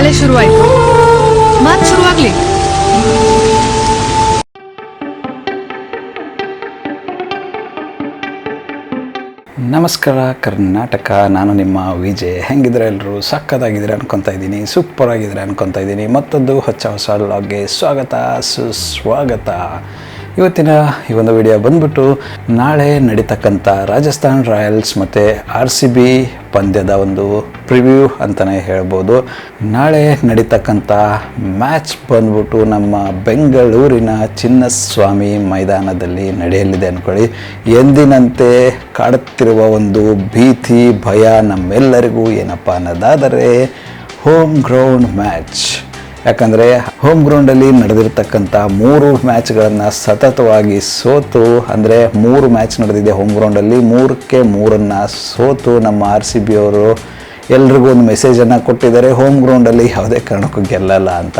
ಮಳೆ ಶುರುವಾಯ್ತು. ಮಾತು ಶುರುವಾಗ್ಲಿ. ನಮಸ್ಕಾರ ಕರ್ನಾಟಕ, ನಾನು ನಿಮ್ಮ ವಿಜಯ್. ಹೆಂಗಿದ್ರೆ ಎಲ್ಲರೂ ಸಕ್ಕತ್ತಾಗಿದ್ದೀರಾ ಅನ್ಕೊತಾ ಇದ್ದೀನಿ, ಸೂಪರ್ ಆಗಿದ್ದೀರಾ ಅನ್ಕೊತಾ ಇದ್ದೀನಿ. ಮತ್ತೊಂದು ಹೊಸ ವ್ಲಾಗ್ಗೆ ಸ್ವಾಗತ ಸುಸ್ವಾಗತ. ಇವತ್ತಿನ ಈ ಒಂದು ವಿಡಿಯೋ ಬಂದ್ಬಿಟ್ಟು ನಾಳೆ ನಡೀತಕ್ಕಂಥ ರಾಜಸ್ಥಾನ್ ರಾಯಲ್ಸ್ ಮತ್ತು RCB ಪಂದ್ಯದ ಒಂದು ಪ್ರಿವ್ಯೂ ಅಂತಲೇ ಹೇಳ್ಬೋದು. ನಾಳೆ ನಡೀತಕ್ಕಂಥ ಮ್ಯಾಚ್ ಬಂದ್ಬಿಟ್ಟು ನಮ್ಮ ಬೆಂಗಳೂರಿನ ಚಿನ್ನಸ್ವಾಮಿ ಮೈದಾನದಲ್ಲಿ ನಡೆಯಲಿದೆ ಅಂದ್ಕೊಳ್ಳಿ. ಎಂದಿನಂತೆ ಕಾಡುತ್ತಿರುವ ಒಂದು ಭೀತಿ ಭಯ ನಮ್ಮೆಲ್ಲರಿಗೂ ಏನಪ್ಪ ಅನ್ನೋದಾದರೆ ಹೋಮ್ ಗ್ರೌಂಡ್ ಮ್ಯಾಚ್. ಯಾಕಂದರೆ ಹೋಮ್ ಗ್ರೌಂಡಲ್ಲಿ ನಡೆದಿರ್ತಕ್ಕಂಥ 3 ಮ್ಯಾಚ್ಗಳನ್ನು ಸತತವಾಗಿ ಸೋತು, ಅಂದರೆ 3 ಮ್ಯಾಚ್ ನಡೆದಿದೆ ಹೋಮ್ ಗ್ರೌಂಡಲ್ಲಿ, 3ಕ್ಕೆ 3 ಸೋತು ನಮ್ಮ RCB ಅವರು ಎಲ್ರಿಗೂ ಒಂದು ಮೆಸೇಜನ್ನು ಕೊಟ್ಟಿದ್ದಾರೆ, ಹೋಮ್ ಗ್ರೌಂಡಲ್ಲಿ ಯಾವುದೇ ಕಾರಣಕ್ಕೂ ಗೆಲ್ಲಲ್ಲ ಅಂತ.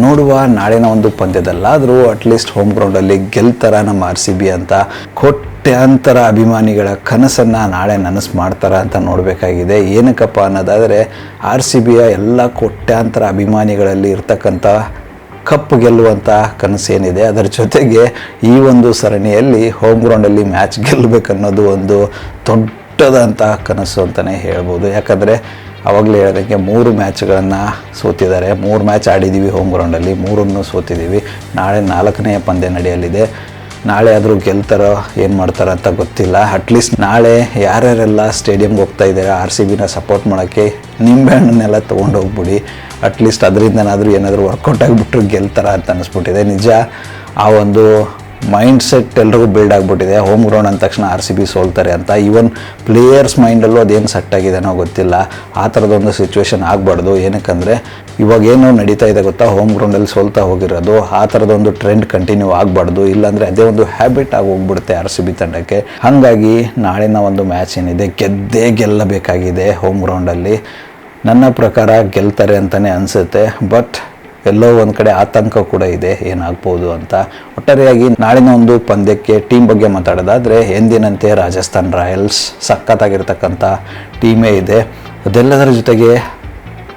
ನೋಡುವ ನಾಳಿನ ಒಂದು ಪಂದ್ಯದಲ್ಲಾದರೂ ಅಟ್ಲೀಸ್ಟ್ ಹೋಮ್ ಗ್ರೌಂಡಲ್ಲಿ ಗೆಲ್ತಾರ ನಮ್ಮ RCB ಅಂತ. ಕೋಟ್ಯಾಂತರ ಅಭಿಮಾನಿಗಳ ಕನಸನ್ನು ನಾಳೆ ನನಸು ಮಾಡ್ತಾರ ಅಂತ ನೋಡಬೇಕಾಗಿದೆ. ಏನಕ್ಕಪ್ಪ ಅನ್ನೋದಾದರೆ RCBಯ ಎಲ್ಲ ಕೋಟ್ಯಾಂತರ ಅಭಿಮಾನಿಗಳಲ್ಲಿ ಇರ್ತಕ್ಕಂಥ ಕಪ್ ಗೆಲ್ಲುವಂಥ ಕನಸೇನಿದೆ, ಅದರ ಜೊತೆಗೆ ಈ ಒಂದು ಸರಣಿಯಲ್ಲಿ ಹೋಮ್ ಗ್ರೌಂಡಲ್ಲಿ ಮ್ಯಾಚ್ ಗೆಲ್ಲಬೇಕನ್ನೋದು ಒಂದು ದೊಡ್ಡದಂಥ ಕನಸು ಅಂತಲೇ ಹೇಳ್ಬೋದು. ಯಾಕಂದರೆ ಆವಾಗಲೇ ಹೇಳಿದಂಗೆ 3 ಮ್ಯಾಚ್ಗಳನ್ನು ಸೋತಿದ್ದಾರೆ. 3 ಮ್ಯಾಚ್ ಆಡಿದ್ದೀವಿ ಹೋಮ್ ಗ್ರೌಂಡಲ್ಲಿ, 3 ಸೋತಿದ್ದೀವಿ. ನಾಳೆ 4ನೇ ಪಂದ್ಯ ನಡೆಯಲಿದೆ. ನಾಳೆ ಆದರೂ ಗೆಲ್ತಾರೋ ಏನು ಮಾಡ್ತಾರೋ ಅಂತ ಗೊತ್ತಿಲ್ಲ. ಅಟ್ಲೀಸ್ಟ್ ನಾಳೆ ಯಾರ್ಯಾರೆಲ್ಲ ಸ್ಟೇಡಿಯಮ್ಗೆ ಹೋಗ್ತಾ ಇದ್ದಾರೆ RCBನ ಸಪೋರ್ಟ್ ಮಾಡೋಕ್ಕೆ, ನಿಂಬೆಹಣ್ಣನ್ನೆಲ್ಲ ತೊಗೊಂಡು ಹೋಗ್ಬಿಡಿ. ಅಟ್ಲೀಸ್ಟ್ ಅದರಿಂದನಾದರೂ ಏನಾದರೂ ವರ್ಕೌಟ್ ಆಗಿಬಿಟ್ರು ಗೆಲ್ತಾರ ಅಂತ ಅನ್ನಿಸ್ಬಿಟ್ಟಿದೆ. ನಿಜ, ಆ ಒಂದು ಮೈಂಡ್ ಸೆಟ್ ಎಲ್ರಿಗೂ ಬಿಲ್ಡ್ ಆಗಿಬಿಟ್ಟಿದೆ. ಹೋಮ್ ಗ್ರೌಂಡ್ ಅಂದ ತಕ್ಷಣ RCB ಸೋಲ್ತಾರೆ ಅಂತ. ಈವನ್ ಪ್ಲೇಯರ್ಸ್ ಮೈಂಡಲ್ಲೂ ಅದೇನು ಸೆಟ್ ಆಗಿದೆನೋ ಗೊತ್ತಿಲ್ಲ. ಆ ಥರದೊಂದು ಸಿಚುವೇಶನ್ ಆಗಬಾರ್ದು. ಏನಕ್ಕಂದರೆ ಇವಾಗೇನು ನಡೀತಾ ಇದೆ ಗೊತ್ತಾ, ಹೋಮ್ ಗ್ರೌಂಡಲ್ಲಿ ಸೋಲ್ತಾ ಹೋಗಿರೋದು, ಆ ಥರದೊಂದು ಟ್ರೆಂಡ್ ಕಂಟಿನ್ಯೂ ಆಗಬಾರ್ದು. ಇಲ್ಲಾಂದರೆ ಅದೇ ಒಂದು ಹ್ಯಾಬಿಟ್ ಆಗಿ ಹೋಗ್ಬಿಡುತ್ತೆ RCB ತಂಡಕ್ಕೆ. ಹಾಗಾಗಿ ನಾಳಿನ ಒಂದು ಮ್ಯಾಚ್ ಏನಿದೆ ಗೆದ್ದೇ ಗೆಲ್ಲಬೇಕಾಗಿದೆ ಹೋಮ್ ಗ್ರೌಂಡಲ್ಲಿ. ನನ್ನ ಪ್ರಕಾರ ಗೆಲ್ತಾರೆ ಅಂತಲೇ ಅನಿಸುತ್ತೆ. ಬಟ್ ಎಲ್ಲೋ ಒಂದು ಕಡೆ ಆತಂಕ ಕೂಡ ಇದೆ, ಏನಾಗ್ಬೋದು ಅಂತ. ಒಟ್ಟಾರೆಯಾಗಿ ನಾಳಿನ ಒಂದು ಪಂದ್ಯಕ್ಕೆ ಟೀಮ್ ಬಗ್ಗೆ ಮಾತಾಡೋದಾದರೆ ಎಂದಿನಂತೆ ರಾಜಸ್ಥಾನ್ ರಾಯಲ್ಸ್ ಸಖತ್ತಾಗಿರ್ತಕ್ಕಂಥ ಟೀಮೇ ಇದೆ. ಅದೆಲ್ಲದರ ಜೊತೆಗೆ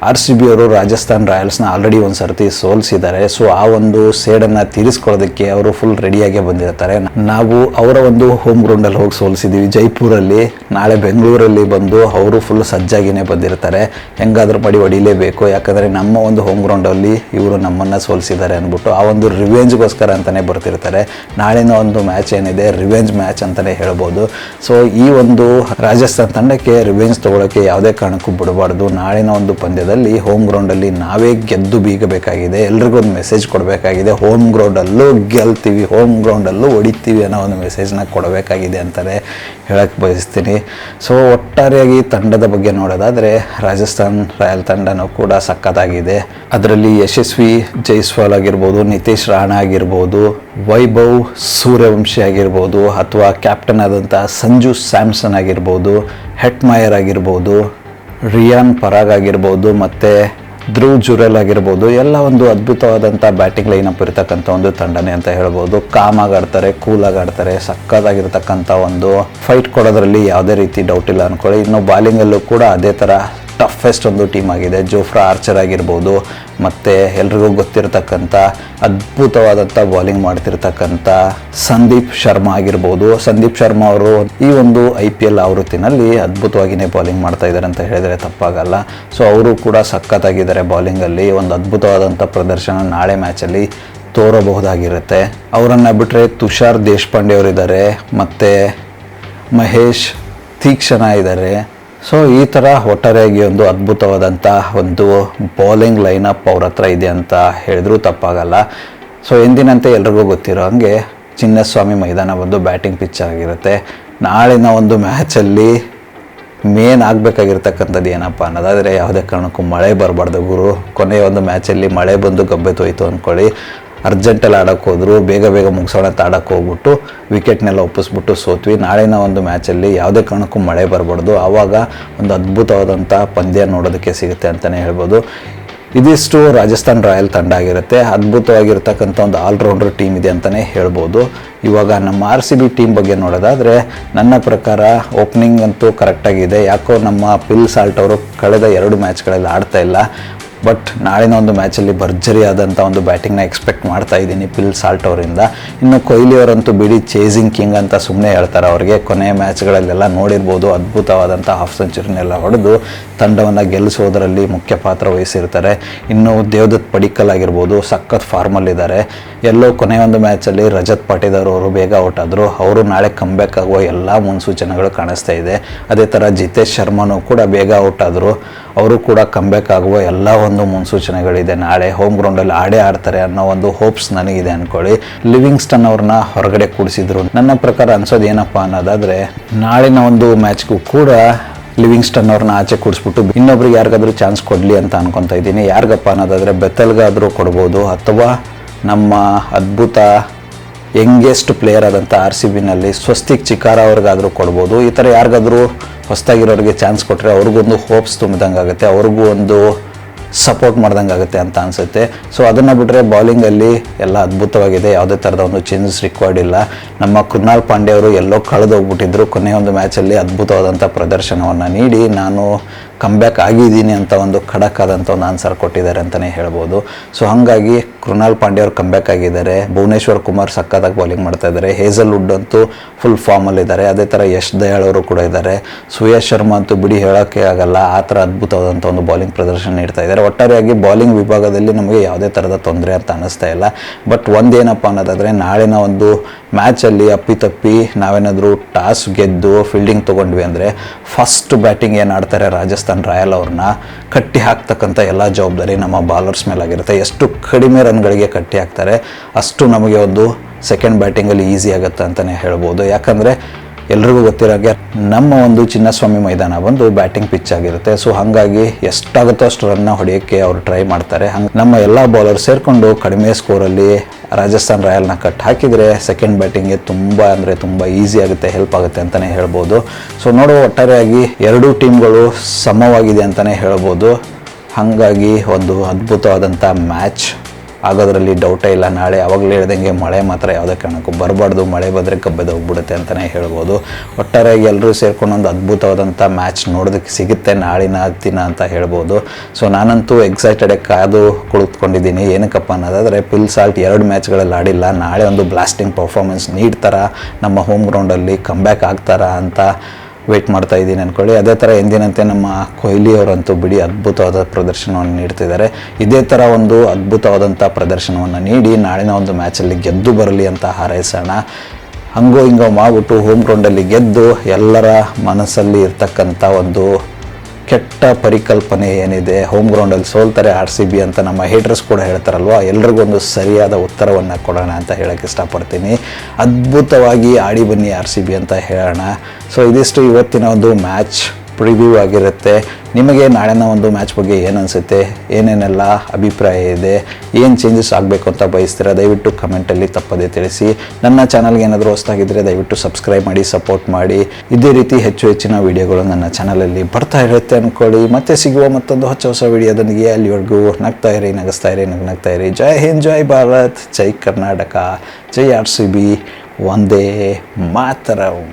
RCB ಅವರು ರಾಜಸ್ಥಾನ್ ರಾಯಲ್ಸ್ನ ಆಲ್ರೆಡಿ ಒಂದು ಸರ್ತಿ ಸೋಲಿಸಿದ್ದಾರೆ. ಸೊ ಆ ಒಂದು ಸೇಡನ್ನು ತೀರಿಸ್ಕೊಳ್ಳೋದಕ್ಕೆ ಅವರು ಫುಲ್ ರೆಡಿಯಾಗೇ ಬಂದಿರ್ತಾರೆ. ನಾವು ಅವರ ಒಂದು ಹೋಮ್ ಗ್ರೌಂಡಲ್ಲಿ ಹೋಗಿ ಸೋಲಿಸಿದ್ದೀವಿ ಜೈಪುರಲ್ಲಿ. ನಾಳೆ ಬೆಂಗಳೂರಲ್ಲಿ ಬಂದು ಅವರು ಫುಲ್ ಸಜ್ಜಾಗಿಯೇ ಬಂದಿರ್ತಾರೆ. ಹೆಂಗಾದ್ರೂ ಮಾಡಿ ಹೊಡಿಲೇಬೇಕು, ಯಾಕಂದರೆ ನಮ್ಮ ಒಂದು ಹೋಮ್ ಗ್ರೌಂಡಲ್ಲಿ ಇವರು ನಮ್ಮನ್ನು ಸೋಲಿಸಿದ್ದಾರೆ ಅಂದ್ಬಿಟ್ಟು ಆ ಒಂದು ರಿವೆಂಜ್ಗೋಸ್ಕರ ಅಂತಲೇ ಬರ್ತಿರ್ತಾರೆ. ನಾಳಿನ ಒಂದು ಮ್ಯಾಚ್ ಏನಿದೆ ರಿವೆಂಜ್ ಮ್ಯಾಚ್ ಅಂತಲೇ ಹೇಳ್ಬೋದು. ಸೊ ಈ ಒಂದು ರಾಜಸ್ಥಾನ್ ತಂಡಕ್ಕೆ ರಿವೆಂಜ್ ತೊಗೊಳ್ಳೋಕ್ಕೆ ಯಾವುದೇ ಕಾರಣಕ್ಕೂ ಬಿಡಬಾರ್ದು. ನಾಳಿನ ಒಂದು ಪಂದ್ಯದಲ್ಲಿ ಹೋಮ್ ಗ್ರೌಂಡಲ್ಲಿ ನಾವೇ ಗೆದ್ದು ಬೀಗಬೇಕಾಗಿದೆ. ಎಲ್ರಿಗೂ ಒಂದು ಮೆಸೇಜ್ ಕೊಡಬೇಕಾಗಿದೆ, ಹೋಮ್ ಗ್ರೌಂಡಲ್ಲೂ ಗೆಲ್ತೀವಿ, ಹೋಮ್ ಗ್ರೌಂಡಲ್ಲೂ ಹೊಡಿತೀವಿ ಅನ್ನೋ ಒಂದು ಮೆಸೇಜ್ನ ಕೊಡಬೇಕಾಗಿದೆ ಅಂತಲೇ ಹೇಳಕ್ಕೆ ಬಯಸ್ತೀನಿ. ಸೊ ಒಟ್ಟಾರೆಯಾಗಿ ತಂಡದ ಬಗ್ಗೆ ನೋಡೋದಾದರೆ ರಾಜಸ್ಥಾನ್ ರಾಯಲ್ ತಂಡನೂ ಕೂಡ ಸಖತ್ತಾಗಿದೆ. ಅದರಲ್ಲಿ ಯಶಸ್ವಿ ಜೈಸ್ವಾಲ್ ಆಗಿರ್ಬೋದು, ನಿತೀಶ್ ರಾಣಾ ಆಗಿರ್ಬೋದು, ವೈಭವ್ ಸೂರ್ಯವಂಶಿ ಆಗಿರ್ಬೋದು, ಅಥವಾ ಕ್ಯಾಪ್ಟನ್ ಆದಂಥ ಸಂಜು ಸ್ಯಾಮ್ಸನ್ ಆಗಿರ್ಬೋದು, ಹೆಟ್ಮಯರ್ ಆಗಿರ್ಬೋದು, ರಿಯಾನ್ ಪರಾಗ್ ಆಗಿರ್ಬೋದು, ಮತ್ತು ಧ್ರುವ್ ಜುರೆಲ್ ಆಗಿರ್ಬೋದು, ಎಲ್ಲ ಒಂದು ಅದ್ಭುತವಾದಂಥ ಬ್ಯಾಟಿಂಗ್ ಲೈನಪ್ ಇರ್ತಕ್ಕಂಥ ಒಂದು ತಂಡನೇ ಅಂತ ಹೇಳ್ಬೋದು. ಕಾಮಾಗಿ ಆಡ್ತಾರೆ, ಕೂಲಾಗಿ ಆಡ್ತಾರೆ, ಸಕ್ಕತ್ತಾಗಿರ್ತಕ್ಕಂಥ ಒಂದು ಫೈಟ್ ಕೊಡೋದ್ರಲ್ಲಿ ಯಾವುದೇ ರೀತಿ ಡೌಟ್ ಇಲ್ಲ ಅಂದ್ಕೊಳ್ಳಿ. ಇನ್ನು ಬಾಲಿಂಗಲ್ಲೂ ಕೂಡ ಅದೇ ಥರ ಟಫೆಸ್ಟ್ ಒಂದು ಟೀಮ್ ಆಗಿದೆ. ಜೋಫ್ರಾ ಆರ್ಚರ್ ಆಗಿರ್ಬೋದು, ಮತ್ತು ಎಲ್ರಿಗೂ ಗೊತ್ತಿರತಕ್ಕಂಥ ಅದ್ಭುತವಾದಂಥ ಬಾಲಿಂಗ್ ಮಾಡ್ತಿರ್ತಕ್ಕಂಥ ಸಂದೀಪ್ ಶರ್ಮಾ ಆಗಿರ್ಬೋದು. ಸಂದೀಪ್ ಶರ್ಮಾ ಅವರು ಈ ಒಂದು IPL ಆವೃತ್ತಿನಲ್ಲಿ ಅದ್ಭುತವಾಗಿಯೇ ಬಾಲಿಂಗ್ ಮಾಡ್ತಾ ಇದ್ದಾರೆ ಅಂತ ಹೇಳಿದರೆ ತಪ್ಪಾಗಲ್ಲ. ಸೊ ಅವರು ಕೂಡ ಸಖತ್ತಾಗಿದ್ದಾರೆ ಬಾಲಿಂಗಲ್ಲಿ. ಒಂದು ಅದ್ಭುತವಾದಂಥ ಪ್ರದರ್ಶನ ನಾಳೆ ಮ್ಯಾಚಲ್ಲಿ ತೋರಬಹುದಾಗಿರುತ್ತೆ. ಅವರನ್ನು ಬಿಟ್ಟರೆ ತುಷಾರ್ ದೇಶಪಾಂಡೆ ಅವರಿದ್ದಾರೆ, ಮತ್ತು ಮಹೇಶ್ ತೀಕ್ಷಣ ಇದ್ದಾರೆ. ಸೊ ಈ ಥರ ಒಟ್ಟಾರೆಯಾಗಿ ಒಂದು ಅದ್ಭುತವಾದಂಥ ಒಂದು ಬೌಲಿಂಗ್ ಲೈನಪ್ ಅವ್ರ ಹತ್ರ ಇದೆ ಅಂತ ಹೇಳಿದ್ರೂ ತಪ್ಪಾಗಲ್ಲ. ಸೊ ಎಂದಿನಂತೆ ಎಲ್ರಿಗೂ ಗೊತ್ತಿರೋ ಹಾಗೆ ಚಿನ್ನಸ್ವಾಮಿ ಮೈದಾನ ಒಂದು ಬ್ಯಾಟಿಂಗ್ ಪಿಚ್ ಆಗಿರುತ್ತೆ. ನಾಳಿನ ಒಂದು ಮ್ಯಾಚಲ್ಲಿ ಮೇನ್ ಆಗಬೇಕಾಗಿರ್ತಕ್ಕಂಥದ್ದು ಏನಪ್ಪ ಅನ್ನೋದಾದರೆ ಯಾವುದೇ ಕಾರಣಕ್ಕೂ ಮಳೆ ಬರಬಾರ್ದು ಗುರು. ಕೊನೆಯ ಒಂದು ಮ್ಯಾಚಲ್ಲಿ ಮಳೆ ಬಂದು ಗಬ್ಬೆ ತೊಯ್ತು ಅಂದ್ಕೊಳ್ಳಿ, ಅರ್ಜೆಂಟಲ್ಲಿ ಆಡೋಕ್ಕೆ ಹೋದ್ರು, ಬೇಗ ಮುಗಿಸೋಣ ಅಂತ ಆಡೋಕ್ಕೆ ಹೋಗ್ಬಿಟ್ಟು ವಿಕೆಟ್ನೆಲ್ಲ ಒಪ್ಪಿಸ್ಬಿಟ್ಟು ಸೋತ್ವಿ. ನಾಳಿನ ಒಂದು ಮ್ಯಾಚಲ್ಲಿ ಯಾವುದೇ ಕಾರಣಕ್ಕೂ ಮಳೆ ಬರಬಾರ್ದು. ಆವಾಗ ಒಂದು ಅದ್ಭುತವಾದಂಥ ಪಂದ್ಯ ನೋಡೋದಕ್ಕೆ ಸಿಗುತ್ತೆ ಅಂತಲೇ ಹೇಳ್ಬೋದು. ಇದಿಷ್ಟು ರಾಜಸ್ಥಾನ್ ರಾಯಲ್ ತಂಡ ಆಗಿರುತ್ತೆ. ಅದ್ಭುತವಾಗಿರ್ತಕ್ಕಂಥ ಒಂದು ಆಲ್ರೌಂಡರ್ ಟೀಮ್ ಇದೆ ಅಂತಲೇ ಹೇಳ್ಬೋದು. ಇವಾಗ ನಮ್ಮ RCB ಟೀಮ್ ಬಗ್ಗೆ ನೋಡೋದಾದರೆ ನನ್ನ ಪ್ರಕಾರ ಓಪನಿಂಗ್ ಅಂತೂ ಕರೆಕ್ಟಾಗಿದೆ. ಯಾಕೋ ನಮ್ಮ ಪಿಲ್ ಸಾಲ್ಟ್ ಅವರು ಕಳೆದ 2 ಮ್ಯಾಚ್ಗಳಲ್ಲಿ ಆಡ್ತಾ ಇಲ್ಲ. ಬಟ್ ನಾಳಿನ ಒಂದು ಮ್ಯಾಚಲ್ಲಿ ಭರ್ಜರಿ ಆದಂಥ ಒಂದು ಬ್ಯಾಟಿಂಗ್ನ ಎಕ್ಸ್ಪೆಕ್ಟ್ ಮಾಡ್ತಾ ಇದ್ದೀನಿ ಫಿಲ್ ಸಾಲ್ಟ್ ಅವರಿಂದ. ಇನ್ನು ಕೊಹ್ಲಿ ಅವರಂತೂ ಬಿಡಿ ಚೇಸಿಂಗ್ ಕಿಂಗ್ ಅಂತ ಸುಮ್ಮನೆ ಹೇಳ್ತಾರೆ. ಅವ್ರಿಗೆ ಕೊನೆಯ ಮ್ಯಾಚ್ಗಳಲ್ಲೆಲ್ಲ ನೋಡಿರ್ಬೋದು, ಅದ್ಭುತವಾದಂಥ ಹಾಫ್ ಸೆಂಚುರಿನೆಲ್ಲ ಹೊಡೆದು ತಂಡವನ್ನು ಗೆಲ್ಲಿಸೋದರಲ್ಲಿ ಮುಖ್ಯ ಪಾತ್ರ ವಹಿಸಿರ್ತಾರೆ. ಇನ್ನು ದೇವದತ್ ಪಡಿಕ್ಕಲ್ ಆಗಿರ್ಬೋದು, ಸಖತ್ ಫಾರ್ಮಲ್ಲಿದ್ದಾರೆ. ಎಲ್ಲೋ ಕೊನೆಯ ಒಂದು ಮ್ಯಾಚಲ್ಲಿ ರಜತ್ ಪಾಟೀದಾರ್ ಅವರು ಬೇಗ ಔಟ್ ಆದರು. ಅವರು ನಾಳೆ ಕಮ್ಬ್ಯಾಕ್ ಆಗುವ ಎಲ್ಲ ಮುನ್ಸೂಚನೆಗಳು ಕಾಣಿಸ್ತಾ ಇದೆ. ಅದೇ ಥರ ಜಿತೇಶ್ ಶರ್ಮನೂ ಕೂಡ ಬೇಗ ಔಟ್ ಆದರು. ಅವರು ಕೂಡ ಕಮ್ಬ್ಯಾಕ್ ಆಗುವ ಎಲ್ಲ ಒಂದು ಮುನ್ಸೂಚನೆಗಳಿದೆ. ನಾಳೆ ಹೋಮ್ ಗ್ರೌಂಡಲ್ಲಿ ಆಡ್ತಾರೆ ಅನ್ನೋ ಒಂದು ಹೋಪ್ಸ್ ನನಗಿದೆ ಅಂದ್ಕೊಳ್ಳಿ. ಲಿವಿಂಗ್ಸ್ಟನ್ ಅವ್ರನ್ನ ಹೊರಗಡೆ ಕೂಡಿಸಿದ್ರು. ನನ್ನ ಪ್ರಕಾರ ಅನ್ಸೋದು ಏನಪ್ಪ ಅನ್ನೋದಾದರೆ, ನಾಳಿನ ಒಂದು ಮ್ಯಾಚ್ಗೂ ಕೂಡ ಲಿವಿಂಗ್ಸ್ಟನ್ ಅವ್ರನ್ನ ಆಚೆ ಕೂಡಿಸ್ಬಿಟ್ಟು ಇನ್ನೊಬ್ರಿಗೆ ಯಾರಿಗಾದ್ರೂ ಚಾನ್ಸ್ ಕೊಡಲಿ ಅಂತ ಅನ್ಕೊತಾ ಇದ್ದೀನಿ. ಯಾರಿಗಪ್ಪ ಅನ್ನೋದಾದರೆ ಬೆತ್ತಲ್ಗಾದರೂ ಕೊಡ್ಬೋದು, ಅಥವಾ ನಮ್ಮ ಅದ್ಭುತ ಯಂಗೆಸ್ಟ್ ಪ್ಲೇಯರ್ ಆದಂಥ RCBನಲ್ಲಿ ಸ್ವಸ್ತಿಕ್ ಚಿಕಾರ ಅವ್ರಿಗಾದರೂ ಕೊಡ್ಬೋದು. ಈ ಥರ ಯಾರಿಗಾದ್ರೂ ಹೊಸದಾಗಿರೋರಿಗೆ ಚಾನ್ಸ್ ಕೊಟ್ಟರೆ ಅವ್ರಿಗೊಂದು ಹೋಪ್ಸ್ ತುಂಬಿದಂಗೆ ಆಗುತ್ತೆ, ಅವ್ರಿಗೂ ಒಂದು ಸಪೋರ್ಟ್ ಮಾಡ್ದಂಗೆ ಆಗುತ್ತೆ ಅಂತ ಅನಿಸುತ್ತೆ. ಸೊ ಅದನ್ನು ಬಿಟ್ಟರೆ ಬೌಲಿಂಗಲ್ಲಿ ಎಲ್ಲ ಅದ್ಭುತವಾಗಿದೆ, ಯಾವುದೇ ಥರದ ಒಂದು ಚೇಂಜಸ್ ರಿಕ್ವೈರ್ಡ್ ಇಲ್ಲ. ನಮ್ಮ ಕೃಣಾಲ್ ಪಾಂಡ್ಯ ಅವರು ಎಲ್ಲೋ ಕಳೆದೋಗ್ಬಿಟ್ಟಿದ್ರು. ಕೊನೆಯ ಒಂದು ಮ್ಯಾಚಲ್ಲಿ ಅದ್ಭುತವಾದಂಥ ಪ್ರದರ್ಶನವನ್ನು ನೀಡಿ ನಾನು ಕಮ್ಬ್ಯಾಕ್ ಆಗಿದ್ದೀನಿ ಅಂತ ಒಂದು ಖಡಕ್ ಆದಂಥ ಒಂದು ಆನ್ಸರ್ ಕೊಟ್ಟಿದ್ದಾರೆ ಅಂತಲೇ ಹೇಳ್ಬೋದು. ಸೊ ಹಾಗಾಗಿ ಕೃಣಾಲ್ ಪಾಂಡ್ಯ ಅವರು ಕಮ್ಬ್ಯಾಕ್ ಆಗಿದ್ದಾರೆ. ಭುವನೇಶ್ವರ್ ಕುಮಾರ್ ಸಕ್ಕತ್ತಾಗಿ ಬೌಲಿಂಗ್ ಮಾಡ್ತಾ ಇದ್ದಾರೆ. ಹೇಸಲ್ವುಡ್ ಅಂತೂ ಫುಲ್ ಫಾರ್ಮಲ್ಲಿದ್ದಾರೆ. ಅದೇ ಥರ ಯಶ್ ದಯಾಳ್ ಅವರು ಕೂಡ ಇದ್ದಾರೆ. ಸುಯೇಶ್ ಶರ್ಮಾ ಅಂತೂ ಬಿಡಿ ಹೇಳೋಕ್ಕೆ ಆಗಲ್ಲ, ಆ ಥರ ಅದ್ಭುತವಾದಂಥ ಒಂದು ಬೌಲಿಂಗ್ ಪ್ರದರ್ಶನ ನೀಡ್ತಾ ಇದ್ದಾರೆ. ಒಟ್ಟಾರೆಯಾಗಿ ಬೌಲಿಂಗ್ ವಿಭಾಗದಲ್ಲಿ ನಮಗೆ ಯಾವುದೇ ಥರದ ತೊಂದರೆ ಅಂತ ಅನ್ನಿಸ್ತಾ ಇಲ್ಲ. ಬಟ್ ಒಂದೇನಪ್ಪ ಅನ್ನೋದಾದರೆ, ನಾಳಿನ ಒಂದು ಮ್ಯಾಚಲ್ಲಿ ಅಪ್ಪಿತಪ್ಪಿ ನಾವೇನಾದರೂ ಟಾಸ್ ಗೆದ್ದು ಫೀಲ್ಡಿಂಗ್ ತೊಗೊಂಡ್ವಿ ಅಂದರೆ ಫಸ್ಟ್ ಬ್ಯಾಟಿಂಗ್ ಏನು ಆಡ್ತಾರೆ ರಾಜಸ್ಥಾನ್ ರಾಯಲ್ ಅವ್ರನ್ನ ಕಟ್ಟಿ ಹಾಕ್ತಕ್ಕಂಥ ಎಲ್ಲ ಜವಾಬ್ದಾರಿ ನಮ್ಮ ಬಾಲರ್ಸ್ ಮೇಲಾಗಿರುತ್ತೆ. ಎಷ್ಟು ಕಡಿಮೆ ರನ್ಗಳಿಗೆ ಕಟ್ಟಿ ಹಾಕ್ತಾರೆ ಅಷ್ಟು ನಮಗೆ ಒಂದು ಸೆಕೆಂಡ್ ಬ್ಯಾಟಿಂಗಲ್ಲಿ ಈಸಿ ಆಗುತ್ತೆ ಅಂತಲೇ ಹೇಳ್ಬೋದು. ಯಾಕಂದರೆ ಎಲ್ರಿಗೂ ಗೊತ್ತಿರೋಂಗೆ ನಮ್ಮ ಒಂದು ಚಿನ್ನಸ್ವಾಮಿ ಮೈದಾನ ಬಂದು ಬ್ಯಾಟಿಂಗ್ ಪಿಚ್ ಆಗಿರುತ್ತೆ. ಸೊ ಹಾಗಾಗಿ ಎಷ್ಟಾಗುತ್ತೋ ಅಷ್ಟು ರನ್ನ ಹೊಡೆಯೋಕ್ಕೆ ಅವರು ಟ್ರೈ ಮಾಡ್ತಾರೆ. ಹಂಗೆ ನಮ್ಮ ಎಲ್ಲ ಬೌಲರ್ ಸೇರಿಕೊಂಡು ಕಡಿಮೆ ಸ್ಕೋರಲ್ಲಿ ರಾಜಸ್ಥಾನ್ ರಾಯಲ್ನ ಕಟ್ ಹಾಕಿದರೆ ಸೆಕೆಂಡ್ ಬ್ಯಾಟಿಂಗ್ಗೆ ತುಂಬ ಈಸಿ ಆಗುತ್ತೆ, ಹೆಲ್ಪ್ ಆಗುತ್ತೆ ಅಂತಲೇ ಹೇಳ್ಬೋದು. ಸೊ ನೋಡುವ ಒಟ್ಟಾರೆಯಾಗಿ ಎರಡೂ ಟೀಮ್ಗಳು ಸಮವಾಗಿದೆ ಅಂತಲೇ ಹೇಳ್ಬೋದು. ಹಾಗಾಗಿ ಒಂದು ಅದ್ಭುತವಾದಂಥ ಮ್ಯಾಚ್ ಆಗೋದ್ರಲ್ಲಿ ಡೌಟೇ ಇಲ್ಲ. ನಾಳೆ ಆವಾಗಲೇ ಹೇಳ್ದಂಗೆ ಮಳೆ ಮಾತ್ರ ಯಾವುದೇ ಕಾರಣಕ್ಕೂ ಬರಬಾರ್ದು. ಮಳೆ ಬಂದರೆ ಕಬ್ಬೆದು ಹೋಗ್ಬಿಡುತ್ತೆ ಅಂತಲೇ ಹೇಳ್ಬೋದು. ಒಟ್ಟಾರೆಯಾಗಿ ಎಲ್ಲರೂ ಸೇರ್ಕೊಂಡು ಒಂದು ಅದ್ಭುತವಾದಂಥ ಮ್ಯಾಚ್ ನೋಡೋದಕ್ಕೆ ಸಿಗುತ್ತೆ ನಾಳಿನ ದಿನ ಅಂತ ಹೇಳ್ಬೋದು. ಸೊ ನಾನಂತೂ ಎಕ್ಸೈಟೆಡ್ ಕಾದು ಕುಳಿತುಕೊಂಡಿದ್ದೀನಿ. ಏನಕ್ಕಪ್ಪ ಅನ್ನೋದಾದರೆ, ಫಿಲ್ ಸಾಲ್ಟ್ 2 ಮ್ಯಾಚ್ಗಳಲ್ಲಿ ಆಡಿಲ್ಲ. ನಾಳೆ ಒಂದು ಬ್ಲಾಸ್ಟಿಂಗ್ ಪರ್ಫಾರ್ಮೆನ್ಸ್ ನೀಡ್ತಾರಾ, ನಮ್ಮ ಹೋಮ್ ಗ್ರೌಂಡಲ್ಲಿ ಕಮ್ಬ್ಯಾಕ್ ಆಗ್ತಾರಾ ಅಂತ ವೇಟ್ ಮಾಡ್ತಾ ಇದ್ದೀನಿ ಅಂದ್ಕೊಳ್ಳಿ. ಅದೇ ಥರ ಎಂದಿನಂತೆ ನಮ್ಮ ಕೊಹ್ಲಿ ಅವರಂತೂ ಬಿಡಿ ಅದ್ಭುತವಾದ ಪ್ರದರ್ಶನವನ್ನು ನೀಡ್ತಿದ್ದಾರೆ. ಇದೇ ಥರ ಒಂದು ಅದ್ಭುತವಾದಂಥ ಪ್ರದರ್ಶನವನ್ನು ನೀಡಿ ನಾಳಿನ ಒಂದು ಮ್ಯಾಚಲ್ಲಿ ಗೆದ್ದು ಬರಲಿ ಅಂತ ಹಾರೈಸೋಣ. ಹಂಗೋ ಹಿಂಗೋ ಮಾಡಿಬಿಟ್ಟು ಹೋಮ್ ಗ್ರೌಂಡಲ್ಲಿ ಗೆದ್ದು ಎಲ್ಲರ ಮನಸ್ಸಲ್ಲಿ ಇರ್ತಕ್ಕಂಥ ಒಂದು ಕೆಟ್ಟ ಪರಿಕಲ್ಪನೆ ಏನಿದೆ, ಹೋಮ್ ಗ್ರೌಂಡಲ್ಲಿ ಸೋಲ್ತಾರೆ RCB ಅಂತ ನಮ್ಮ ಹೇಟರ್ಸ್ ಕೂಡ ಹೇಳ್ತಾರಲ್ವ, ಎಲ್ರಿಗೊಂದು ಸರಿಯಾದ ಉತ್ತರವನ್ನು ಕೊಡೋಣ ಅಂತ ಹೇಳೋಕ್ಕೆ ಇಷ್ಟಪಡ್ತೀನಿ. ಅದ್ಭುತವಾಗಿ ಆಡಿ ಬನ್ನಿ RCB ಅಂತ ಹೇಳೋಣ. ಸೊ ಇದಿಷ್ಟು ಇವತ್ತಿನ ಒಂದು ಮ್ಯಾಚ್ ಪ್ರಿವ್ಯೂ ಆಗಿರುತ್ತೆ. ನಿಮಗೆ ನಾಳಿನ ಒಂದು ಮ್ಯಾಚ್ ಬಗ್ಗೆ ಏನು ಅನಿಸುತ್ತೆ, ಏನೇನೆಲ್ಲ ಅಭಿಪ್ರಾಯ ಇದೆ, ಏನು ಚೇಂಜಸ್ ಆಗಬೇಕು ಅಂತ ಬಯಸ್ತೀರಾ, ದಯವಿಟ್ಟು ಕಮೆಂಟಲ್ಲಿ ತಪ್ಪದೇ ತಿಳಿಸಿ. ನನ್ನ ಚಾನಲ್ಗೆ ಏನಾದರೂ ಹೊಸದಾಗಿದ್ದರೆ ದಯವಿಟ್ಟು ಸಬ್ಸ್ಕ್ರೈಬ್ ಮಾಡಿ, ಸಪೋರ್ಟ್ ಮಾಡಿ. ಇದೇ ರೀತಿ ಹೆಚ್ಚಿನ ವೀಡಿಯೋಗಳು ನನ್ನ ಚಾನಲಲ್ಲಿ ಬರ್ತಾ ಇರುತ್ತೆ ಅಂದ್ಕೊಳ್ಳಿ. ಮತ್ತೆ ಸಿಗುವ ಮತ್ತೊಂದು ಹೊಸ ವೀಡಿಯೋದೊಂದಿಗೆ. ಅಲ್ಲಿವರೆಗೂ ನಗ್ತಾ ಇರಿ, ನಗಿಸ್ತಾ ಇರಿ, ನಗ್ತಾ ಇರಿ. ಜೈ ಹಿಂದ್, ಜೈ ಭಾರತ್, ಜೈ ಕರ್ನಾಟಕ, ಜೈ RCB, ವಂದೇ ಮಾತರಂ.